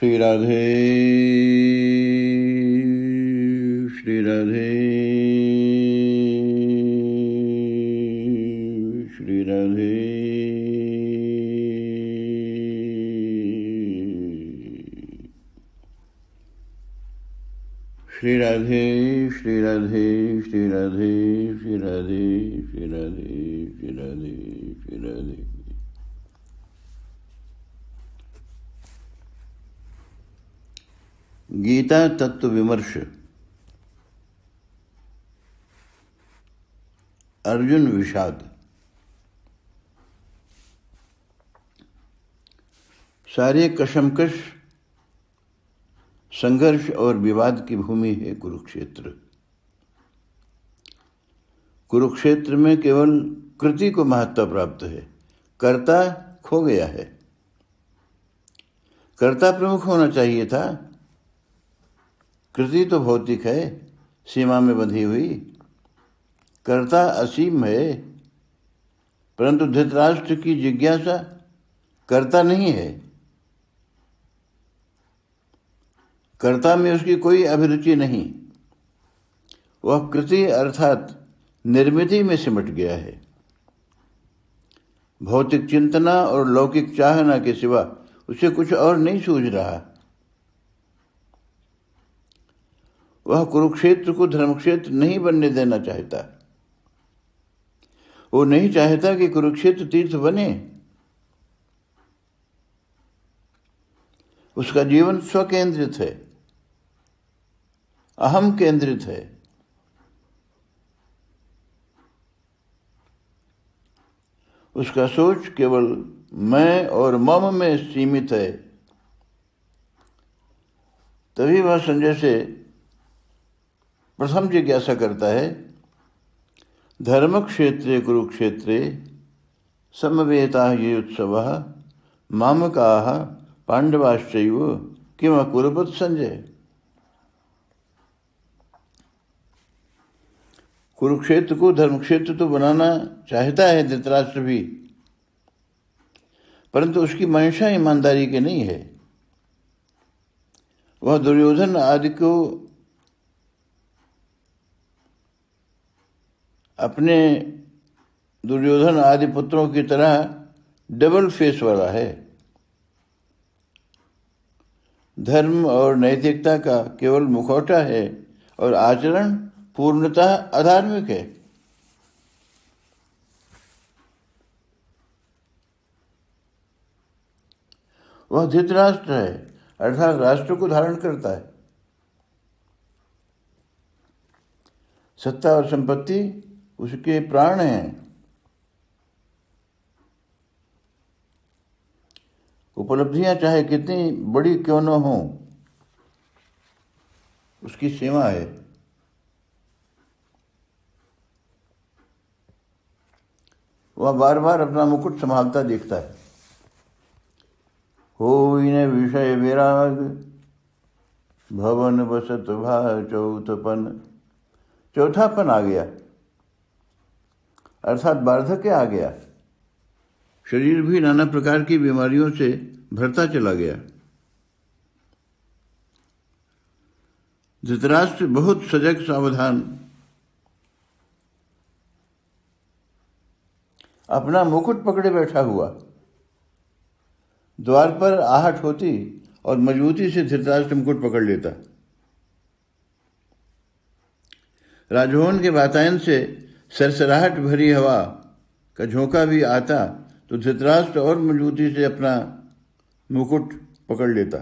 श्री राधे श्री राधे श्री राधे। श्री राधे श्री राधे श्री राधे श्री राधे श्री राधे श्री राधे श्री राधे। गीता तत्व विमर्श। अर्जुन विषाद। सारे कशमकश संघर्ष और विवाद की भूमि है कुरुक्षेत्र। कुरुक्षेत्र में केवल कृति को महत्व प्राप्त है, कर्ता खो गया है। कर्ता प्रमुख होना चाहिए था। कृति तो भौतिक है, सीमा में बंधी हुई। कर्ता असीम है, परंतु धृतराष्ट्र की जिज्ञासा कर्ता नहीं है। कर्ता में उसकी कोई अभिरुचि नहीं। वह कृति अर्थात निर्मिति में सिमट गया है। भौतिक चिंतना और लौकिक चाहना के सिवा उसे कुछ और नहीं सूझ रहा। वह कुरुक्षेत्र को धर्मक्षेत्र नहीं बनने देना चाहता। वो नहीं चाहता कि कुरुक्षेत्र तीर्थ बने। उसका जीवन स्वकेंद्रित है, अहम केंद्रित है। उसका सोच केवल मैं और मम में सीमित है। तभी वह संजय से प्रथम जिज्ञासा करता है, धर्म क्षेत्रे कुरुक्षेत्रे समवेता ये उत्सवः मामकाः पांडवाश्चैव किम अकुर्वत संजय। कुरुक्षेत्र को धर्मक्षेत्र तो बनाना चाहता है धृतराष्ट्र भी, परंतु उसकी मंशा ईमानदारी की नहीं है। वह दुर्योधन आदि को अपने दुर्योधन आदि पुत्रों की तरह डबल फेस वाला है। धर्म और नैतिकता का केवल मुखौटा है और आचरण पूर्णतः अधार्मिक है। वह धृतराष्ट्र है, अर्थात राष्ट्र को धारण करता है। सत्ता और संपत्ति उसके प्राण हैं। उपलब्धियां चाहे कितनी बड़ी क्यों न हो, उसकी सीमा है। वह बार बार अपना मुकुट संभालता दिखता है। होई न विषय विराग भवन बसत भा चौथपन। चौथापन आ गया, अर्थात वार्धक्य आ गया। शरीर भी नाना प्रकार की बीमारियों से भरता चला गया। धृतराष्ट्र बहुत सजग सावधान अपना मुकुट पकड़े बैठा हुआ। द्वार पर आहट होती और मजबूती से धृतराष्ट्र मुकुट पकड़ लेता। राजभवन के वातायन से सरसराहट भरी हवा का झोंका भी आता तो धृतराष्ट्र और मजबूती से अपना मुकुट पकड़ लेता।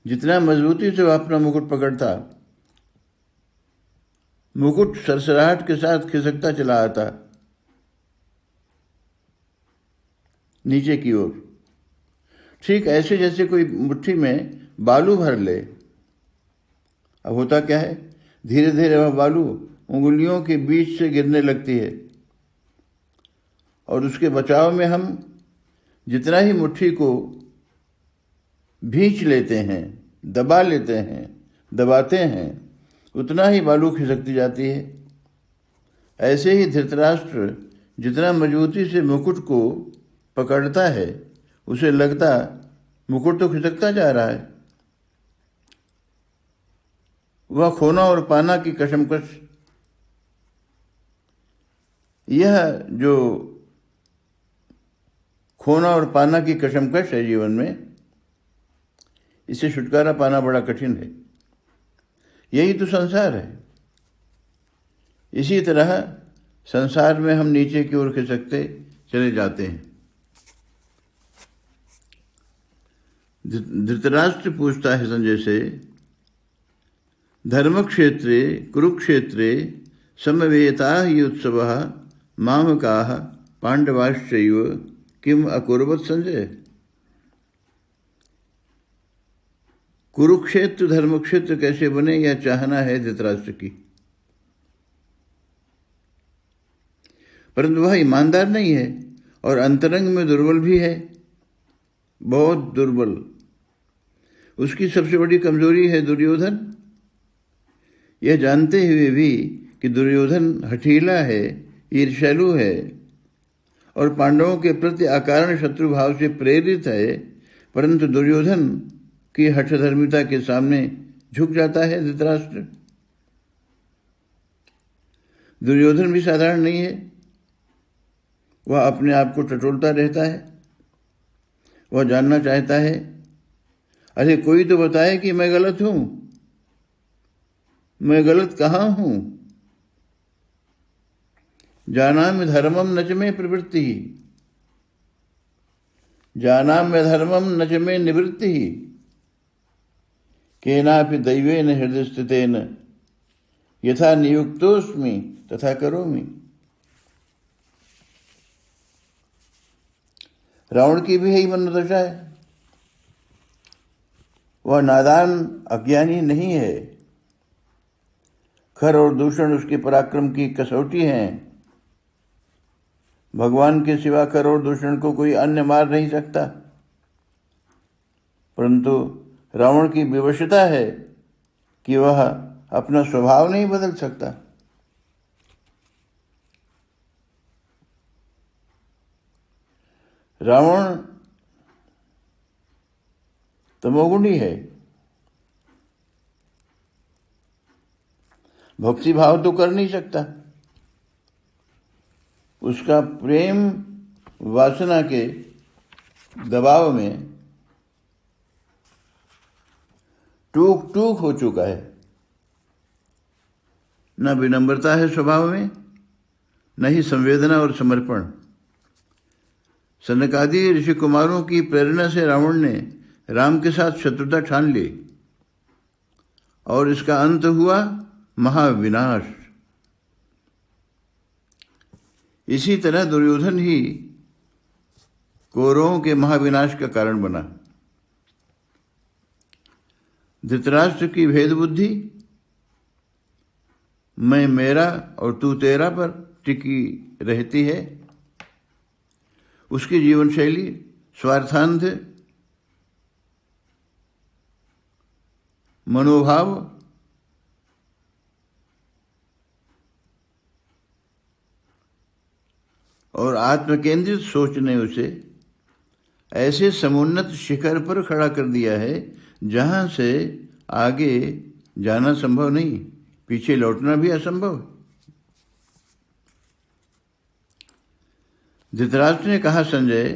जितना मजबूती से वह अपना मुकुट पकड़ता, मुकुट सरसराहट के साथ खिसकता चला आता नीचे की ओर, ठीक ऐसे जैसे कोई मुट्ठी में बालू भर ले। अब होता क्या है, धीरे धीरे वह बालू उंगलियों के बीच से गिरने लगती है और उसके बचाव में हम जितना ही मुट्ठी को भींच लेते हैं, दबा लेते हैं, दबाते हैं, उतना ही बालू खिसकती जाती है। ऐसे ही धृतराष्ट्र जितना मजबूती से मुकुट को पकड़ता है, उसे लगता मुकुट तो खिसकता जा रहा है। वह खोना और पाना की कशमकश, यह जो खोना और पाना की कशमकश है जीवन में, इससे छुटकारा पाना बड़ा कठिन है। यही तो संसार है। इसी तरह संसार में हम नीचे की ओर खिसकते चले जाते हैं। धृतराष्ट्र पूछता है संजय से, धर्म क्षेत्रे कुरुक्षेत्रे समवेता ही उत्सव मामकाः पांडवाश्चैव किम अकुर्वत संजय। कुरुक्षेत्र धर्मक्षेत्र कैसे बने, यह चाहना है धृतराष्ट्र की। परंतु वह ईमानदार नहीं है और अंतरंग में दुर्बल भी है, बहुत दुर्बल। उसकी सबसे बड़ी कमजोरी है दुर्योधन। यह जानते हुए भी कि दुर्योधन हठीला है, ईर्ष्यालु है और पांडवों के प्रति अकारण शत्रु भाव से प्रेरित है, परंतु दुर्योधन की हठधर्मिता के सामने झुक जाता है धृतराष्ट्र। दुर्योधन भी साधारण नहीं है। वह अपने आप को टटोलता रहता है। वह जानना चाहता है, अरे कोई तो बताए कि मैं गलत हूं, मैं गलत कहाँ हूं। जानामि धर्मम न च मे प्रवृत्ति, जानामि धर्मम न च मे निवृत्ति, केनापि दैवेन हृदय स्थितेन यथा नियुक्तोस्मि तथा करोमि। रावण की भी यही मनोदशा है। वह नादान अज्ञानी नहीं है। खर और दूषण उसके पराक्रम की कसौटी हैं। भगवान के सिवा खर और दूषण को कोई अन्य मार नहीं सकता, परंतु रावण की विवशता है कि वह अपना स्वभाव नहीं बदल सकता। रावण तमोगुणी है। भक्ति भाव तो कर नहीं सकता। उसका प्रेम वासना के दबाव में टूक टूक हो चुका है। न विनम्रता है स्वभाव में, न ही संवेदना और समर्पण। सनकादि ऋषि कुमारों की प्रेरणा से रावण ने राम के साथ शत्रुता ठान ली और इसका अंत हुआ महाविनाश। इसी तरह दुर्योधन ही कौरवों के महाविनाश का कारण बना। धृतराष्ट्र की भेद बुद्धि, मैं मेरा और तू तेरा पर टिकी रहती है। उसकी जीवन शैली स्वार्थांध मनोभाव और आत्मकेंद्रित सोच ने उसे ऐसे समुन्नत शिखर पर खड़ा कर दिया है जहां से आगे जाना संभव नहीं, पीछे लौटना भी असंभव। धृतराष्ट्र ने कहा, संजय,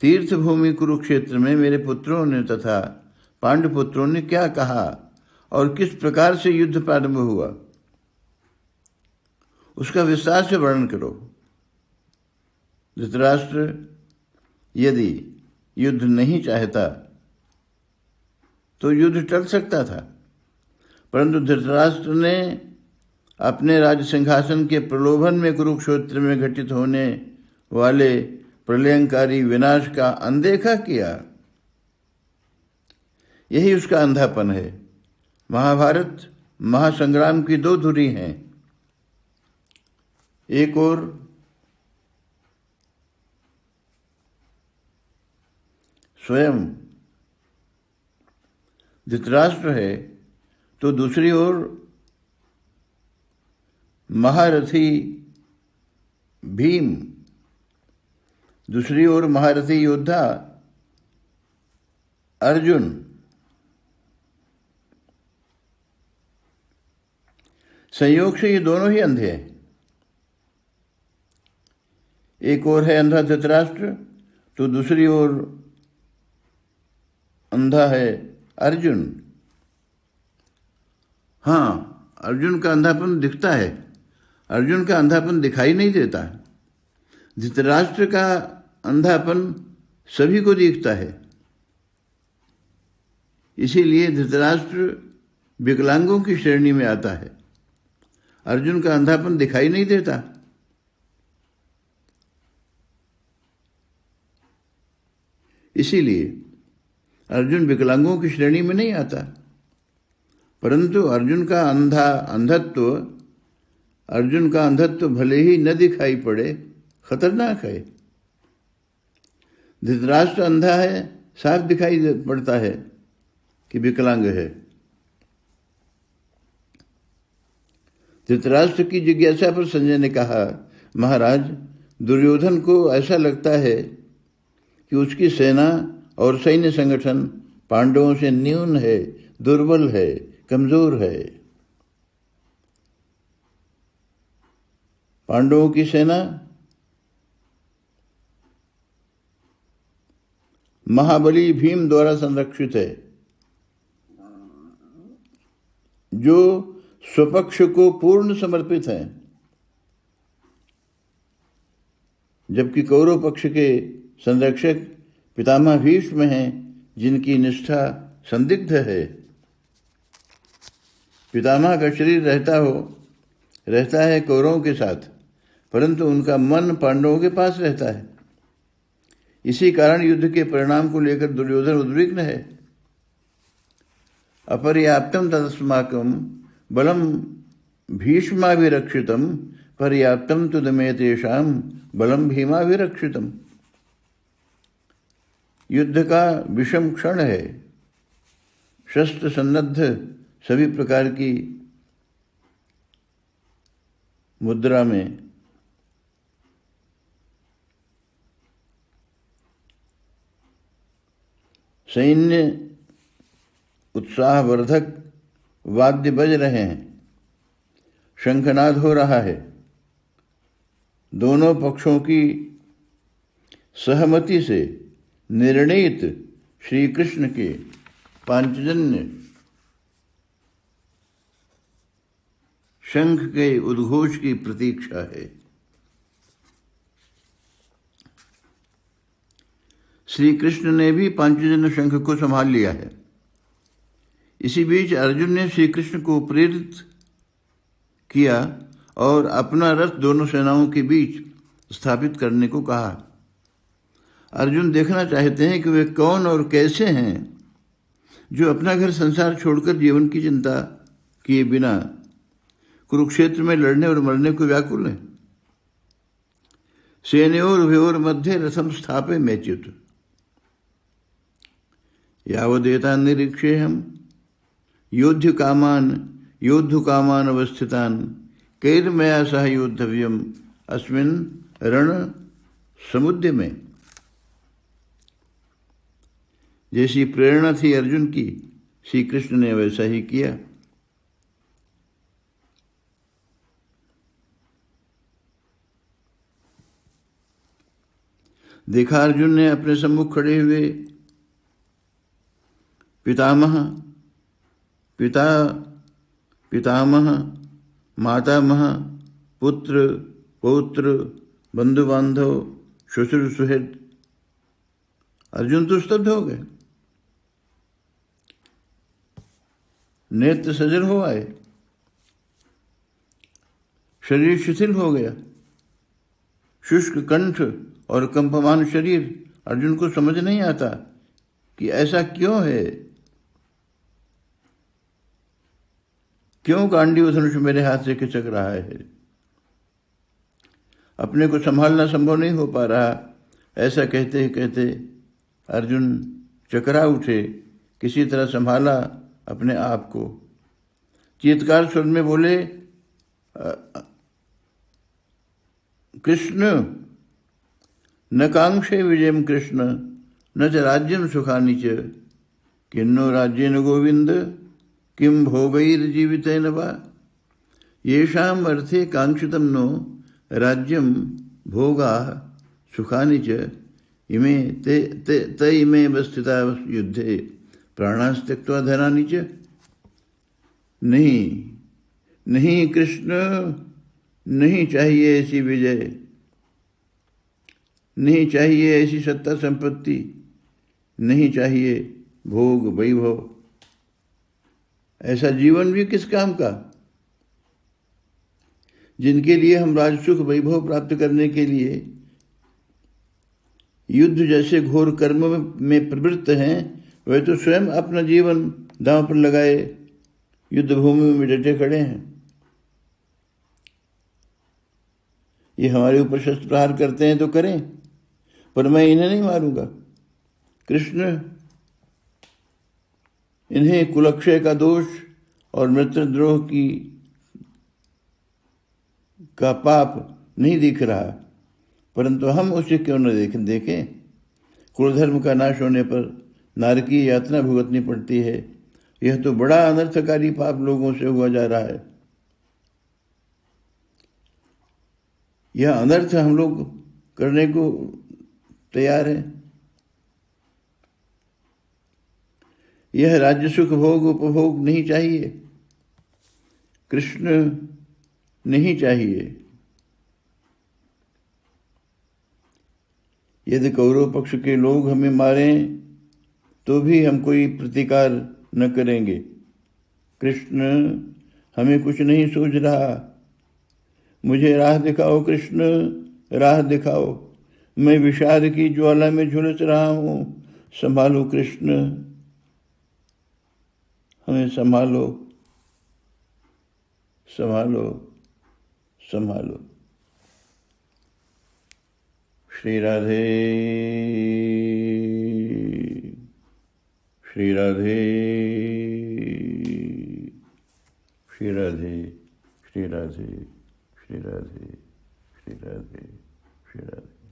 तीर्थ भूमि कुरुक्षेत्र में मेरे पुत्रों ने तथा पांडुपुत्रों ने क्या कहा और किस प्रकार से युद्ध प्रारंभ हुआ, उसका विस्तार से वर्णन करो। धृतराष्ट्र यदि युद्ध नहीं चाहता तो युद्ध टल सकता था, परंतु धृतराष्ट्र ने अपने राज्य सिंहासन के प्रलोभन में कुरुक्षेत्र में घटित होने वाले प्रलयंकारी विनाश का अनदेखा किया। यही उसका अंधापन है। महाभारत महासंग्राम की दो धुरी हैं। एक ओर स्वयं धृतराष्ट्र है तो दूसरी ओर महारथी भीम, दूसरी ओर महारथी योद्धा अर्जुन संयोग से ये दोनों ही अंधे हैं। एक ओर है अंधा धृतराष्ट्र, तो दूसरी ओर अंधा है अर्जुन। हाँ, अर्जुन का अंधापन दिखता है, अर्जुन का अंधापन दिखाई नहीं देता। धृतराष्ट्र का अंधापन सभी को दिखता है, इसीलिए धृतराष्ट्र विकलांगों की श्रेणी में आता है। अर्जुन का अंधापन दिखाई नहीं देता, इसीलिए अर्जुन विकलांगों की श्रेणी में नहीं आता। परंतु अर्जुन का अंधत्व भले ही न दिखाई पड़े, खतरनाक है। धृतराष्ट्र अंधा है, साफ दिखाई पड़ता है कि विकलांग है। धृतराष्ट्र की जिज्ञासा पर संजय ने कहा, महाराज, दुर्योधन को ऐसा लगता है कि उसकी सेना और सैन्य संगठन पांडवों से न्यून है, दुर्बल है, कमजोर है। पांडवों की सेना महाबली भीम द्वारा संरक्षित है, जो स्वपक्ष को पूर्ण समर्पित है, जबकि कौरव पक्ष के संरक्षक पितामह भीष्म हैं, जिनकी निष्ठा संदिग्ध है। पितामह का शरीर रहता है कौरवों के साथ, परंतु उनका मन पांडवों के पास रहता है। इसी कारण युद्ध के परिणाम को लेकर दुर्योधन उद्विग्न है। अपर्याप्तम तदस्माकं बलम भीष्माभिरक्षितम पर्याप्तम तुदमे तेषां बलम भीमाभिरक्षितम। युद्ध का विषम क्षण है, शस्त्र सन्नद्ध सभी प्रकार की मुद्रा में सैन्य उत्साहवर्धक वाद्य बज रहे हैं, शंखनाद हो रहा है। दोनों पक्षों की सहमति से निर्णीत श्री कृष्ण के पांचजन्य शंख के उद्घोष की प्रतीक्षा है। श्री कृष्ण ने भी पांचजन्य शंख को संभाल लिया है। इसी बीच अर्जुन ने श्री कृष्ण को प्रेरित किया और अपना रथ दोनों सेनाओं के बीच स्थापित करने को कहा। अर्जुन देखना चाहते हैं कि वे कौन और कैसे हैं जो अपना घर संसार छोड़कर जीवन की चिंता किए बिना कुरुक्षेत्र में लड़ने और मरने को व्याकुल हैं। सेनयोरुभयोर मध्ये रथम स्थापे मेच्युत यावदेतान् निरीक्षेऽहं योद्धुकामान् अवस्थितान् कैर्मया सह योद्धव्यम् अस्मिन् रण समुद्र में। जैसी प्रेरणा थी अर्जुन की, श्री कृष्ण ने वैसा ही किया। देखा अर्जुन ने अपने सम्मुख खड़े हुए पितामह, मातामह, पुत्र, पौत्र, बंधु बांधव, ससुर सुहृद। अर्जुन तो स्तब्ध हो गए, नेत्र सजल हो आए, शरीर शिथिल हो गया। शुष्क कंठ और कंपमान शरीर। अर्जुन को समझ नहीं आता कि ऐसा क्यों है, क्यों गांडीव धनुष मेरे हाथ से खिसक रहा है। अपने को संभालना संभव नहीं हो पा रहा। ऐसा कहते कहते अर्जुन चकरा उठे, किसी तरह संभाला अपने आप को। चीत्कार स्वर में बोले, कृष्ण न कांक्षे विजयम कृष्ण न च राज्यम सुखानि च किन्नो राज्येन गोविंद किम भोगैर्जीवितेन वा येषाम् अर्थे कांक्षितं नो राज्यं भोगाः सुखानि च इमे ते इमे वस्थिता युद्धे प्राणास्त्यक्त्वा धनानि च। नहीं कृष्ण, नहीं चाहिए ऐसी विजय, नहीं चाहिए ऐसी सत्ता संपत्ति, नहीं चाहिए भोग वैभव। ऐसा जीवन भी किस काम का जिनके लिए हम राजसुख वैभव प्राप्त करने के लिए युद्ध जैसे घोर कर्म में प्रवृत्त हैं, वे तो स्वयं अपना जीवन दांव पर लगाए युद्ध भूमि में डटे खड़े हैं। ये हमारे ऊपर शस्त्र प्रहार करते हैं तो करें, पर मैं इन्हें नहीं मारूंगा। कृष्ण, इन्हें कुलक्षय का दोष और मित्रद्रोह का पाप नहीं दिख रहा, परंतु हम उसे क्यों न देखें। कुलधर्म का नाश होने पर नारकीय यातना भुगतनी पड़ती है। यह तो बड़ा अनर्थकारी पाप लोगों से हुआ जा रहा है। यह अनर्थ हम लोग करने को तैयार हैं। यह राज्य सुख भोग उपभोग नहीं चाहिए, कृष्ण नहीं चाहिए। यदि कौरव पक्ष के लोग हमें मारें तो भी हम कोई प्रतिकार न करेंगे। कृष्ण, हमें कुछ नहीं सूझ रहा, मुझे राह दिखाओ कृष्ण, राह दिखाओ। मैं विषाद की ज्वाला में झुलस रहा हूं, संभालो कृष्ण, हमें संभालो संभालो संभालो। श्री राधे श्री राधे श्री राधे श्री राधे श्री राधे श्री राधे श्री राधे।